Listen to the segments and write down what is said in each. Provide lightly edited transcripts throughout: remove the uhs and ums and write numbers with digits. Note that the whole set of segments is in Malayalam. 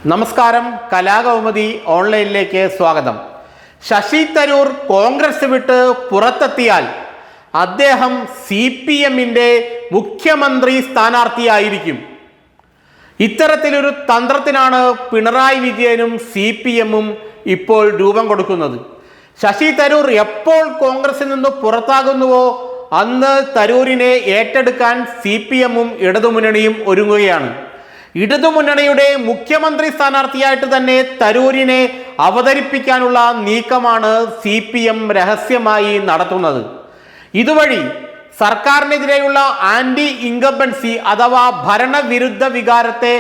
നമസ്കാരം, കലാകൗമുദി ഓൺലൈനിലേക്ക് സ്വാഗതം. ശശി തരൂർ കോൺഗ്രസ് വിട്ട് പുറത്തെത്തിയാൽ അദ്ദേഹം CPM-ന്റെ മുഖ്യമന്ത്രി സ്ഥാനാർത്ഥിയായിരിക്കും. ഇത്തരത്തിലൊരു തന്ത്രത്തിനാണ് പിണറായി വിജയനും CPM-ഉം ഇപ്പോൾ രൂപം കൊടുക്കുന്നത്. ശശി തരൂർ എപ്പോൾ കോൺഗ്രസിൽ നിന്ന് പുറത്താകുന്നുവോ അന്ന് തരൂരിനെ ഏറ്റെടുക്കാൻ CPM-ഉം ഇടതുമുന്നണിയും ഒരുങ്ങുകയാണ്. ഇടതുമുന്നണിയുടെ മുഖ്യമന്ത്രി സ്ഥാനാർത്ഥിയായിട്ട് തന്നെ തരൂരിനെ അവതരിപ്പിക്കാനുള്ള നീക്കമാണ് CPM രഹസ്യമായി നടത്തുന്നത്. ഇതുവഴി സർക്കാരിനെതിരെയുള്ള ആന്റി ഇൻകംബൻസി അഥവാ ഭരണവിരുദ്ധ വികാരത്തെ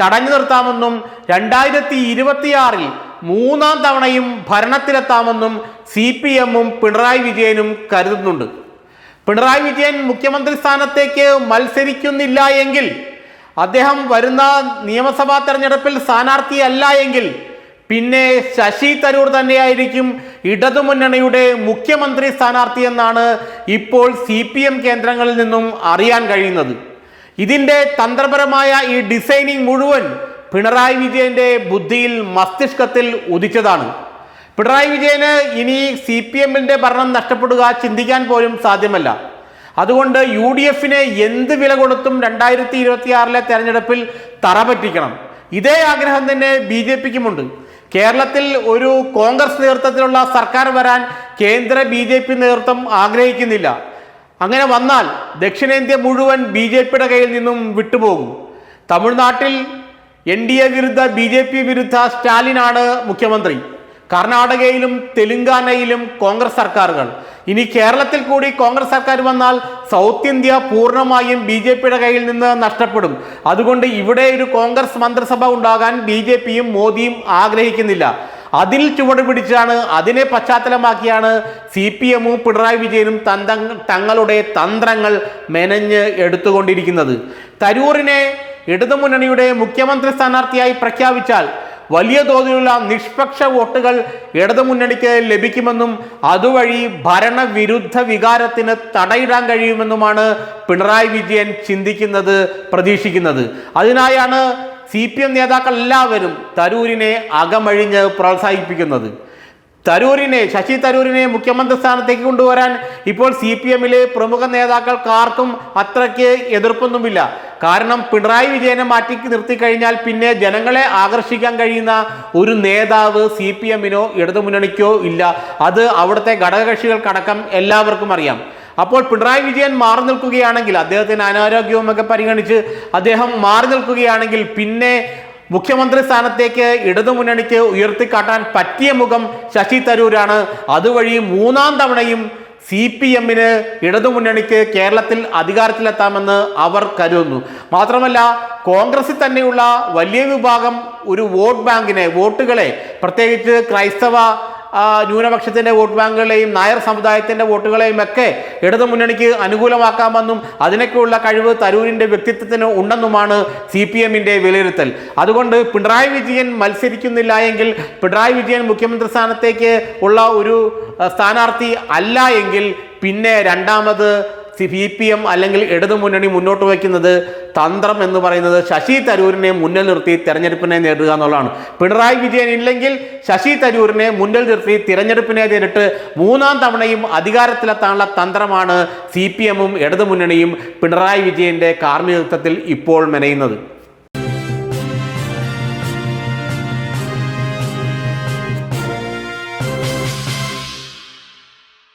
തടഞ്ഞു നിർത്താമെന്നും 2026-ൽ മൂന്നാം തവണയും ഭരണത്തിലെത്താമെന്നും CPM-ഉം പിണറായി വിജയനും കരുതുന്നുണ്ട്. പിണറായി വിജയൻ മുഖ്യമന്ത്രി സ്ഥാനത്തേക്ക് മത്സരിക്കുന്നില്ല എങ്കിൽ, അദ്ദേഹം വരുന്ന നിയമസഭാ തെരഞ്ഞെടുപ്പിൽ സ്ഥാനാർത്ഥിയല്ല എങ്കിൽ പിന്നെ ശശി തരൂർ തന്നെയായിരിക്കും ഇടതുമുന്നണിയുടെ മുഖ്യമന്ത്രി സ്ഥാനാർത്ഥി എന്നാണ് ഇപ്പോൾ CPM കേന്ദ്രങ്ങളിൽ നിന്നും അറിയാൻ കഴിയുന്നത്. ഇതിൻ്റെ തന്ത്രപരമായ ഈ ഡിസൈനിങ് മുഴുവൻ പിണറായി വിജയന്റെ ബുദ്ധിയിൽ, മസ്തിഷ്കത്തിൽ ഉദിച്ചതാണ്. പിണറായി വിജയന് ഇനി CPM-ന്റെ ഭരണം നഷ്ടപ്പെടുക ചിന്തിക്കാൻ പോലും സാധ്യമല്ല. അതുകൊണ്ട് UDF-നെ എന്ത് വില കൊടുത്തും 2026-ലെ തെരഞ്ഞെടുപ്പിൽ തറപറ്റിക്കണം. ഇതേ ആഗ്രഹം തന്നെ BJP-ക്കുമുണ്ട്. കേരളത്തിൽ ഒരു കോൺഗ്രസ് നേതൃത്വത്തിലുള്ള സർക്കാർ വരാൻ കേന്ദ്ര BJP നേതൃത്വം ആഗ്രഹിക്കുന്നില്ല. അങ്ങനെ വന്നാൽ ദക്ഷിണേന്ത്യ മുഴുവൻ BJP-യുടെ കയ്യിൽ നിന്നും വിട്ടുപോകും. തമിഴ്നാട്ടിൽ NDA വിരുദ്ധ BJP വിരുദ്ധ സ്റ്റാലിനാണ് മുഖ്യമന്ത്രി. കർണാടകയിലും തെലുങ്കാനയിലും കോൺഗ്രസ് സർക്കാരുകൾ. ഇനി കേരളത്തിൽ കൂടി കോൺഗ്രസ് സർക്കാർ വന്നാൽ സൗത്ത് ഇന്ത്യ പൂർണ്ണമായും BJP-യുടെ കയ്യിൽ നിന്ന് നഷ്ടപ്പെടും. അതുകൊണ്ട് ഇവിടെ ഒരു കോൺഗ്രസ് മന്ത്രിസഭ ഉണ്ടാകാൻ BJP-യും മോദിയും ആഗ്രഹിക്കുന്നില്ല. അതിൽ ചുവട് പിടിച്ചാണ്, അതിനെ പശ്ചാത്തലമാക്കിയാണ് CPM-ഉം പിണറായി വിജയനും തങ്ങളുടെ തന്ത്രങ്ങൾ മെനഞ്ഞ് എടുത്തുകൊണ്ടിരിക്കുന്നത്. തരൂരിനെ ഇടതുമുന്നണിയുടെ മുഖ്യമന്ത്രി സ്ഥാനാർത്ഥിയായി പ്രഖ്യാപിച്ചാൽ വലിയ തോതിലുള്ള നിഷ്പക്ഷ വോട്ടുകൾ ഇടതുമുന്നണിക്ക് ലഭിക്കുമെന്നും അതുവഴി ഭരണവിരുദ്ധ വികാരത്തിന് തടയിടാൻ കഴിയുമെന്നുമാണ് പിണറായി വിജയൻ ചിന്തിക്കുന്നത്, പ്രതീക്ഷിക്കുന്നത്. അതിനായാണ് CPM നേതാക്കൾ എല്ലാവരും തരൂരിനെ അകമഴിഞ്ഞ് പ്രോത്സാഹിപ്പിക്കുന്നത്. ശശി തരൂരിനെ മുഖ്യമന്ത്രി സ്ഥാനത്തേക്ക് കൊണ്ടുവരാൻ ഇപ്പോൾ CPM-ലെ പ്രമുഖ നേതാക്കൾക്കാർക്കും അത്രയ്ക്ക് എതിർപ്പൊന്നുമില്ല. കാരണം പിണറായി വിജയനെ മാറ്റി നിർത്തിക്കഴിഞ്ഞാൽ പിന്നെ ജനങ്ങളെ ആകർഷിക്കാൻ കഴിയുന്ന ഒരു നേതാവ് CPM-നോ ഇടതുമുന്നണിക്കോ ഇല്ല. അത് അവിടുത്തെ ഘടകകക്ഷികൾക്കടക്കം എല്ലാവർക്കും അറിയാം. അപ്പോൾ പിണറായി വിജയൻ മാറി നിൽക്കുകയാണെങ്കിൽ, അദ്ദേഹത്തിന് അനാരോഗ്യവും ഒക്കെ പരിഗണിച്ച് അദ്ദേഹം മാറി നിൽക്കുകയാണെങ്കിൽ പിന്നെ മുഖ്യമന്ത്രി സ്ഥാനത്തേക്ക് ഇടതുമുന്നണിക്ക് ഉയർത്തിക്കാട്ടാൻ പറ്റിയ മുഖം ശശി തരൂരാണ്. അതുവഴി മൂന്നാം തവണയും CPM-ന് ഇടതുമുന്നണിക്ക് കേരളത്തിൽ അധികാരത്തിലെത്താമെന്ന് അവർ കരുതുന്നു. മാത്രമല്ല, കോൺഗ്രസിൽ തന്നെയുള്ള വലിയ വിഭാഗം ഒരു വോട്ടുകളെ, പ്രത്യേകിച്ച് ക്രൈസ്തവ ന്യൂനപക്ഷത്തിന്റെ വോട്ട് ബാങ്കുകളെയും നായർ സമുദായത്തിന്റെ വോട്ടുകളെയും ഒക്കെ ഇടതുമുന്നണിക്ക് അനുകൂലമാക്കാമെന്നും അതിനൊക്കെയുള്ള കഴിവ് തരൂരിന്റെ വ്യക്തിത്വത്തിന് ഉണ്ടെന്നുമാണ് CPM-ന്റെ വിലയിരുത്തൽ. അതുകൊണ്ട് പിണറായി വിജയൻ മത്സരിക്കുന്നില്ല എങ്കിൽ, പിണറായി വിജയൻ മുഖ്യമന്ത്രി സ്ഥാനത്തേക്ക് ഉള്ള ഒരു സ്ഥാനാർത്ഥി അല്ല എങ്കിൽ പിന്നെ രണ്ടാമത് CPM അല്ലെങ്കിൽ ഇടതുമുന്നണി മുന്നോട്ട് വയ്ക്കുന്നത് തന്ത്രം എന്ന് പറയുന്നത് ശശി തരൂരിനെ മുന്നിൽ നിർത്തി തെരഞ്ഞെടുപ്പിനെ നേടുക എന്നുള്ളതാണ്. പിണറായി വിജയൻ ഇല്ലെങ്കിൽ ശശി തരൂരിനെ മുന്നിൽ നിർത്തി തിരഞ്ഞെടുപ്പിനെ നേരിട്ട് മൂന്നാം തവണയും അധികാരത്തിലെത്താനുള്ള തന്ത്രമാണ് CPM-ഉം ഇടതുമുന്നണിയും പിണറായി വിജയന്റെ കാർമ്മികത്വത്തിൽ ഇപ്പോൾ മെനയുന്നത്.